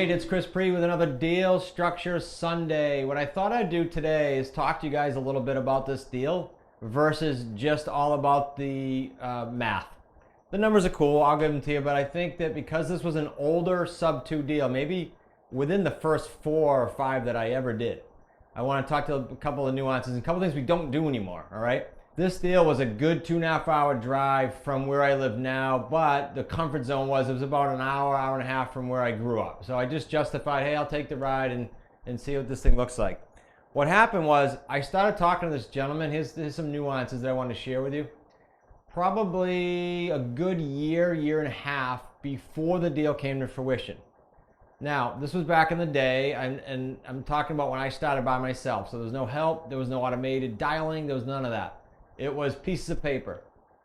right, it's Chris Pre with another Deal Structure Sunday. What I thought I'd do today is talk to you guys a little bit about this deal versus just all about the math. The numbers are cool, I'll give them to you, but I think that because this was an older sub 2 deal, maybe within the first 4 or 5 that I ever did, I want to talk to a couple of nuances and a couple of things we don't do anymore, all right? This deal was a good 2.5 hour drive from where I live now, but the comfort zone was, it was about an hour, hour and a half from where I grew up. So I just justified, hey, I'll take the ride and see what this thing looks like. What happened was I started talking to this gentleman. Here's some nuances that I want to share with you. Probably a good year, year and a half before the deal came to fruition. Now, this was back in the day, and I'm talking about when I started by myself. So there was no help, there was no automated dialing, there was none of that. It was pieces of paper.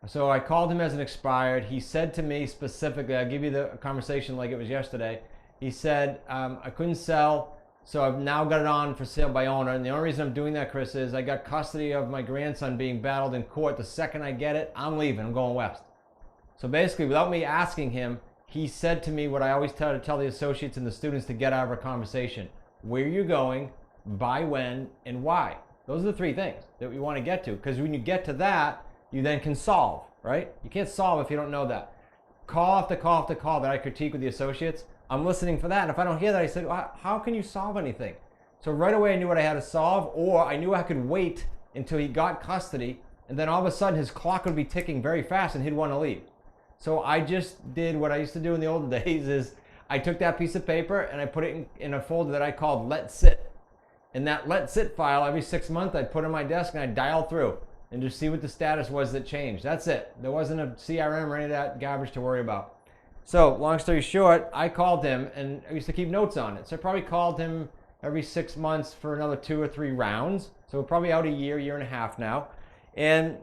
So I called him as an expired. He said to me specifically, I'll give you the conversation like it was yesterday. He said, I couldn't sell, so I've now got it on for sale by owner. And the only reason I'm doing that, Chris, is I got custody of my grandson being battled in court. The second I get it, I'm leaving, I'm going west. So basically, without me asking him, he said to me what I always tell the associates and the students to get out of a conversation. Where you're going, by when, and why. Those are the 3 things that we want to get to, because when you get to that, you then can solve, right? You can't solve if you don't know that. Call after call after call that I critique with the associates, I'm listening for that. And if I don't hear that, I said, well, how can you solve anything? So right away I knew what I had to solve, or I knew I could wait until he got custody, and then all of a sudden his clock would be ticking very fast and he'd want to leave. So I just did what I used to do in the old days is I took that piece of paper and I put it in a folder that I called Let Sit. And that Let Sit file, every 6 months, I'd put on my desk and I'd dial through and just see what the status was that changed. That's it. There wasn't a CRM or any of that garbage to worry about. So, long story short, I called him and I used to keep notes on it. So I probably called him every 6 months for another 2 or 3 rounds. So we're probably out a year, year and a half now. And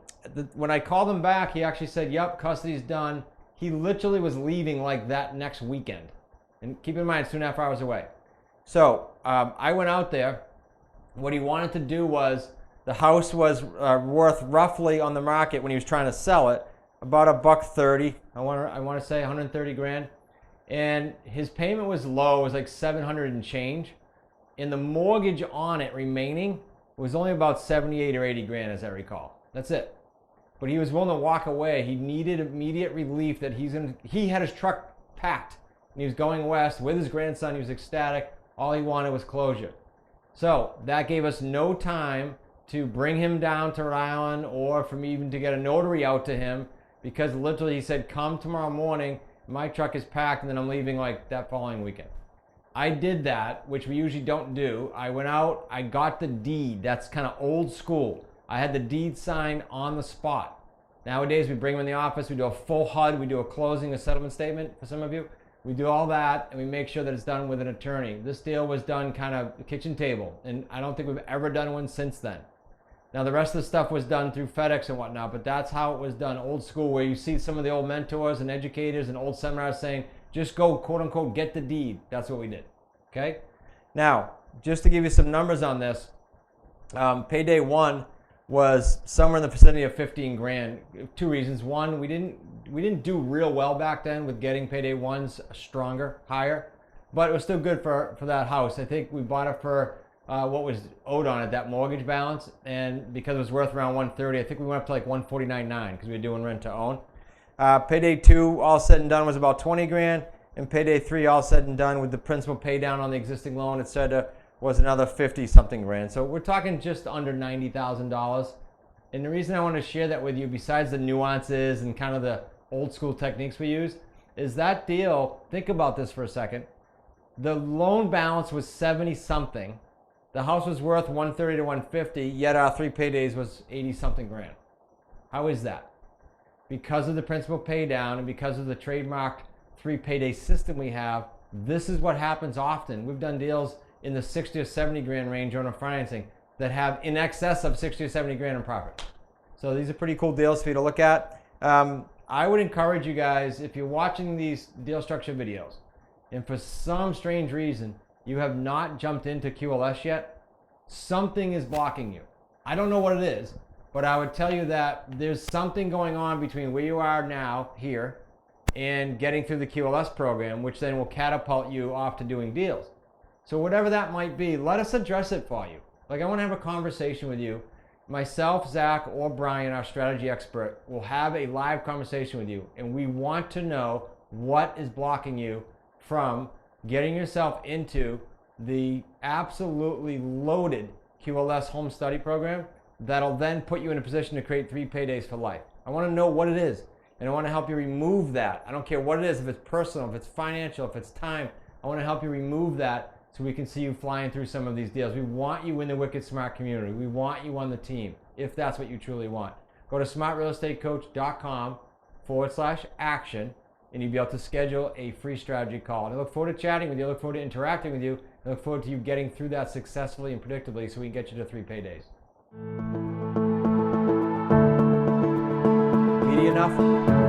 when I called him back, he actually said, yep, custody's done. He literally was leaving like that next weekend. And keep in mind, it's 2.5 hours away. So I went out there. What he wanted to do was, the house was worth roughly on the market when he was trying to sell it, about $130. I want to say 130 grand. And his payment was low, it was like 700 and change. And the mortgage on it remaining was only about 78 or 80 grand, as I recall. That's it. But he was willing to walk away. He needed immediate relief that he had his truck packed and he was going west with his grandson. He was ecstatic. All he wanted was closure. So that gave us no time to bring him down to Rhode Island or for me even to get a notary out to him, because literally he said, come tomorrow morning, my truck is packed, and then I'm leaving like that following weekend. I did that, which we usually don't do. I went out, I got the deed. That's kind of old school. I had the deed signed on the spot. Nowadays we bring them in the office, we do a full HUD, we do a closing, a settlement statement for some of you. We do all that and we make sure that it's done with an attorney. This deal was done kind of kitchen table, and I don't think we've ever done one since then. Now the rest of the stuff was done through FedEx and whatnot, but that's how it was done, old school, where you see some of the old mentors and educators and old seminars saying, just go, quote unquote, get the deed. That's what we did, okay? Now, just to give you some numbers on this, payday 1 was somewhere in the vicinity of 15 grand. 2 reasons. One, we didn't do real well back then with getting payday 1s stronger, higher, but it was still good for that house. I think we bought it for what was owed on it, that mortgage balance, and because it was worth around 130, I think we went up to like 149.9 because we were doing rent to own. Payday 2, all said and done, was about 20 grand, and payday 3, all said and done with the principal pay down on the existing loan, etc., was another 50 something grand. So we're talking just under $90,000. And the reason I want to share that with you, besides the nuances and kind of the old school techniques we use, is that deal, think about this for a second. The loan balance was 70 something. The house was worth 130 to 150, yet our 3 paydays was 80 something grand. How is that? Because of the principal pay down and because of the trademarked 3 payday system we have, this is what happens often. We've done deals in the 60 or 70 grand range on financing that have in excess of 60 or 70 grand in profit. So these are pretty cool deals for you to look at. I would encourage you guys, if you're watching these deal structure videos and for some strange reason you have not jumped into QLS yet, something is blocking you. I don't know what it is, but I would tell you that there's something going on between where you are now here and getting through the QLS program, which then will catapult you off to doing deals. So whatever that might be, let us address it for you. Like, I want to have a conversation with you. Myself, Zach, or Brian, our strategy expert, will have a live conversation with you, and we want to know what is blocking you from getting yourself into the absolutely loaded QLS home study program that'll then put you in a position to create 3 paydays for life. I want to know what it is, and I want to help you remove that. I don't care what it is, if it's personal, if it's financial, if it's time. I want to help you remove that so we can see you flying through some of these deals. We want you in the Wicked Smart community. We want you on the team, if that's what you truly want. Go to smartrealestatecoach.com/action, and you'll be able to schedule a free strategy call. And I look forward to chatting with you. I look forward to interacting with you. I look forward to you getting through that successfully and predictably so we can get you to 3 paydays. Meaty enough?